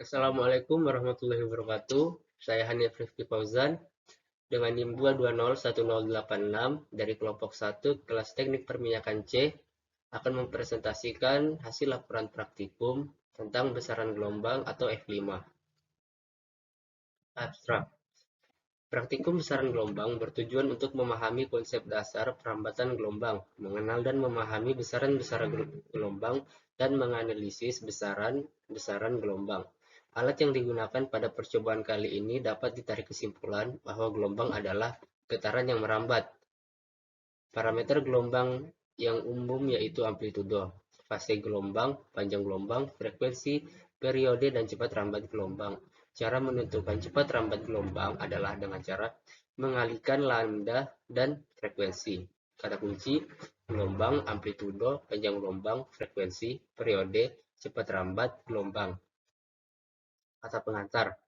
Assalamualaikum warahmatullahi wabarakatuh. Saya Hanif Rifki Fauzan dengan NIM 2201086 dari kelompok 1 kelas Teknik Perminyakan C akan mempresentasikan hasil laporan praktikum tentang besaran gelombang atau F5. Abstrak. Praktikum besaran gelombang bertujuan untuk memahami konsep dasar perambatan gelombang, mengenal dan memahami besaran-besaran gelombang, dan menganalisis besaran-besaran gelombang. Alat yang digunakan pada percobaan kali ini dapat ditarik kesimpulan bahwa gelombang adalah getaran yang merambat. Parameter gelombang yang umum yaitu amplitudo, fase gelombang, panjang gelombang, frekuensi, periode, dan cepat rambat gelombang. Cara menentukan cepat rambat gelombang adalah dengan cara mengalihkan lambda dan frekuensi. Kata kunci: gelombang, amplitudo, panjang gelombang, frekuensi, periode, cepat rambat gelombang. Kata pengantar: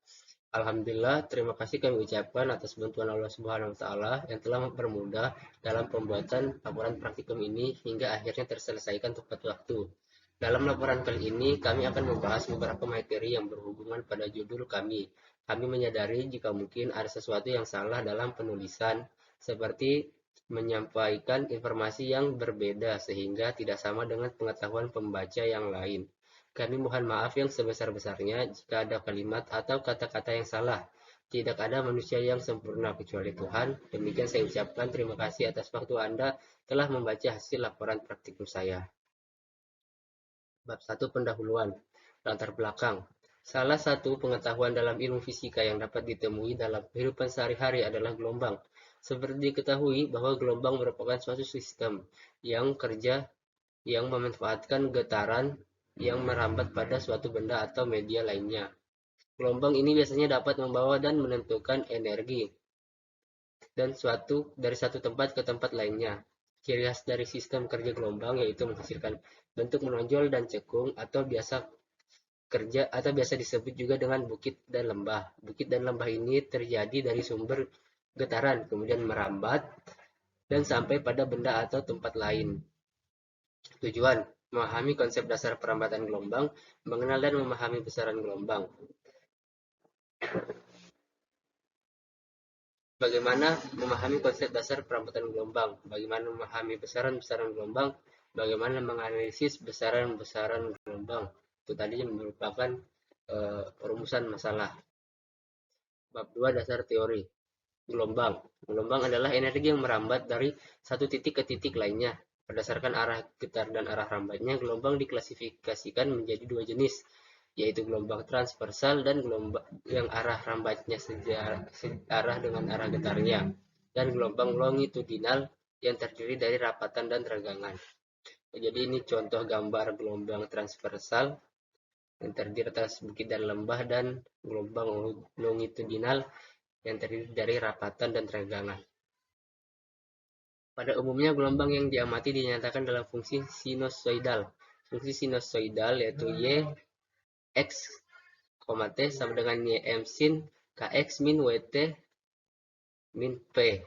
Alhamdulillah, terima kasih kami ucapkan atas bantuan Allah Subhanahu wa Ta'ala yang telah mempermudah dalam pembuatan laporan praktikum ini hingga akhirnya terselesaikan tepat waktu. Dalam laporan kali ini, kami akan membahas beberapa materi yang berhubungan pada judul kami. Kami menyadari jika mungkin ada sesuatu yang salah dalam penulisan, seperti menyampaikan informasi yang berbeda sehingga tidak sama dengan pengetahuan pembaca yang lain. Kami mohon maaf yang sebesar-besarnya jika ada kalimat atau kata-kata yang salah. Tidak ada manusia yang sempurna kecuali Tuhan. Demikian saya ucapkan terima kasih atas waktu Anda telah membaca hasil laporan praktikum saya. Bab 1 Pendahuluan. Latar belakang. Salah satu pengetahuan dalam ilmu fisika yang dapat ditemui dalam kehidupan sehari-hari adalah gelombang. Seperti diketahui bahwa gelombang merupakan suatu sistem yang memanfaatkan getaran yang merambat pada suatu benda atau media lainnya. Gelombang ini biasanya dapat membawa dan menentukan energi dari satu tempat ke tempat lainnya. Ciri khas dari sistem kerja gelombang yaitu menghasilkan bentuk menonjol dan cekung atau biasa disebut juga dengan bukit dan lembah. Bukit dan lembah ini terjadi dari sumber getaran, kemudian merambat dan sampai pada benda atau tempat lain. Tujuan: memahami konsep dasar perambatan gelombang, mengenal dan memahami besaran gelombang. Bagaimana memahami konsep dasar perambatan gelombang, bagaimana memahami besaran-besaran gelombang, bagaimana menganalisis besaran-besaran gelombang. Itu tadi merupakan rumusan masalah. Bab 2 Dasar Teori Gelombang. Gelombang adalah energi yang merambat dari satu titik ke titik lainnya. Berdasarkan arah getar dan arah rambatnya, gelombang diklasifikasikan menjadi dua jenis, yaitu gelombang transversal dan gelombang yang arah rambatnya searah dengan arah getarnya, dan gelombang longitudinal yang terdiri dari rapatan dan regangan. Jadi ini contoh gambar gelombang transversal yang terdiri atas bukit dan lembah, dan gelombang longitudinal yang terdiri dari rapatan dan regangan. Pada umumnya, gelombang yang diamati dinyatakan dalam fungsi sinusoidal. Fungsi sinusoidal yaitu Y X, T sama dengan YM sin KX min WT min P.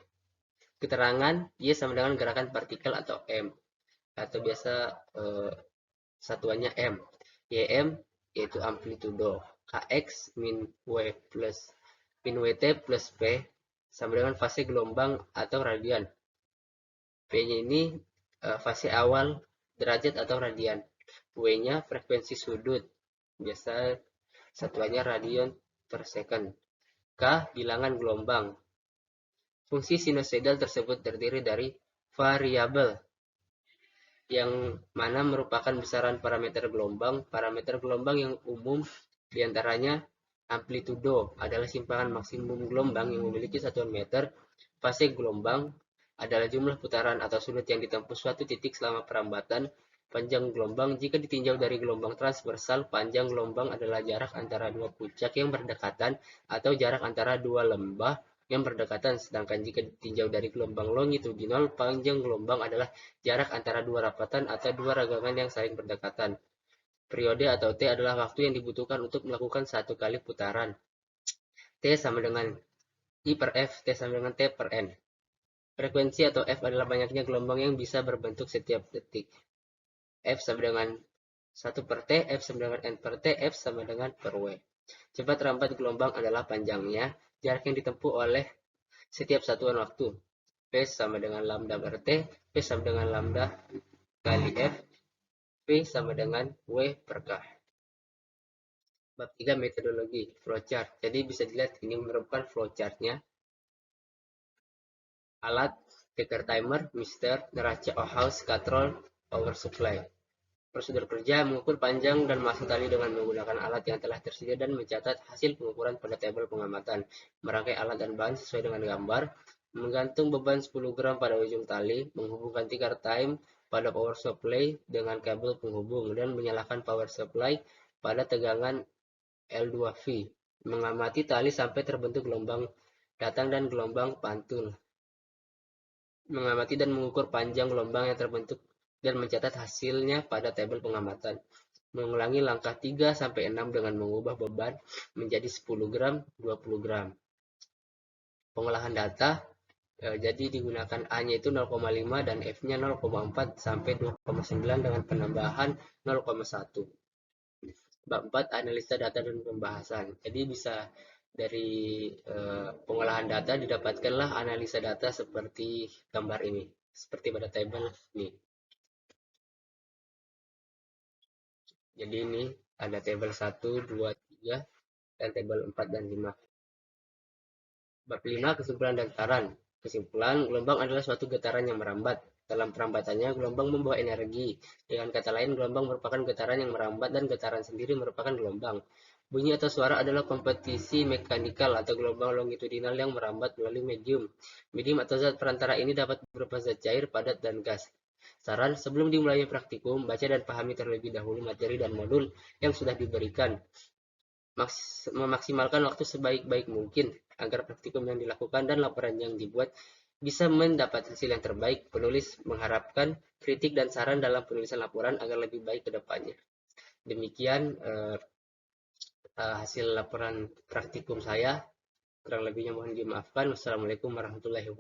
Keterangan Y sama dengan gerakan partikel atau M, atau biasa satuannya M. YM yaitu amplitudo. KX min WT plus P sama dengan fase gelombang atau radian. P-nya ini fase awal derajat atau radian. W-nya frekuensi sudut, biasa satuannya radian per second. K bilangan gelombang. Fungsi sinusoidal tersebut terdiri dari variabel yang mana merupakan besaran parameter gelombang. Parameter gelombang yang umum diantaranya amplitudo adalah simpangan maksimum gelombang yang memiliki satuan meter. Fase gelombang adalah jumlah putaran atau sudut yang ditempuh suatu titik selama perambatan. Panjang gelombang jika ditinjau dari gelombang transversal, panjang gelombang adalah jarak antara dua puncak yang berdekatan atau jarak antara dua lembah yang berdekatan. Sedangkan jika ditinjau dari gelombang longitudinal, panjang gelombang adalah jarak antara dua rapatan atau dua regangan yang saling berdekatan. Periode atau T adalah waktu yang dibutuhkan untuk melakukan satu kali putaran. T sama dengan I per F, T sama dengan T per N. Frekuensi atau F adalah banyaknya gelombang yang bisa berbentuk setiap detik. F sama dengan 1 per T, F sama dengan N per T, F sama dengan per W. Cepat rambat gelombang adalah panjangnya jarak yang ditempuh oleh setiap satuan waktu. P sama dengan lambda per T, P sama dengan lambda kali F, P sama dengan W per K. Bab 3 metodologi, flowchart. Jadi bisa dilihat ini merupakan flowchartnya. Alat, ticker timer, mister, neraca Ohaus, katrol, power supply. Prosedur kerja, mengukur panjang dan massa tali dengan menggunakan alat yang telah tersedia dan mencatat hasil pengukuran pada tabel pengamatan. Merangkai alat dan bahan sesuai dengan gambar, menggantung beban 10 gram pada ujung tali, menghubungkan ticker time pada power supply dengan kabel penghubung, dan menyalakan power supply pada tegangan L2V. Mengamati tali sampai terbentuk gelombang datang dan gelombang pantul. Mengamati dan mengukur panjang gelombang yang terbentuk dan mencatat hasilnya pada tabel pengamatan. Mengulangi langkah 3-6 dengan mengubah beban menjadi 10 gram, 20 gram. Pengolahan data, jadi digunakan A-nya itu 0,5 dan F-nya 0,4 sampai 2,9 dengan penambahan 0,1. Bab 4, analisa data dan pembahasan. Jadi bisa dari pengolahan data didapatkanlah analisa data seperti gambar ini, seperti pada tabel ini. Jadi ini ada tabel 1, 2, 3, dan tabel 4 dan 5. Bab 5, kesimpulan dan saran. Kesimpulan, gelombang adalah suatu getaran yang merambat. Dalam perambatannya, gelombang membawa energi. Dengan kata lain, gelombang merupakan getaran yang merambat dan getaran sendiri merupakan gelombang. Bunyi atau suara adalah kompetisi mekanikal atau gelombang longitudinal yang merambat melalui medium. Medium atau zat perantara ini dapat berupa zat cair, padat, dan gas. Saran, sebelum dimulainya praktikum, baca dan pahami terlebih dahulu materi dan modul yang sudah diberikan. Memaksimalkan waktu sebaik-baik mungkin agar praktikum yang dilakukan dan laporan yang dibuat bisa mendapat hasil yang terbaik. Penulis mengharapkan kritik dan saran dalam penulisan laporan agar lebih baik ke depannya. Demikian hasil laporan praktikum saya. Kurang lebihnya mohon dimaafkan. Wassalamualaikum warahmatullahi wabarakatuh.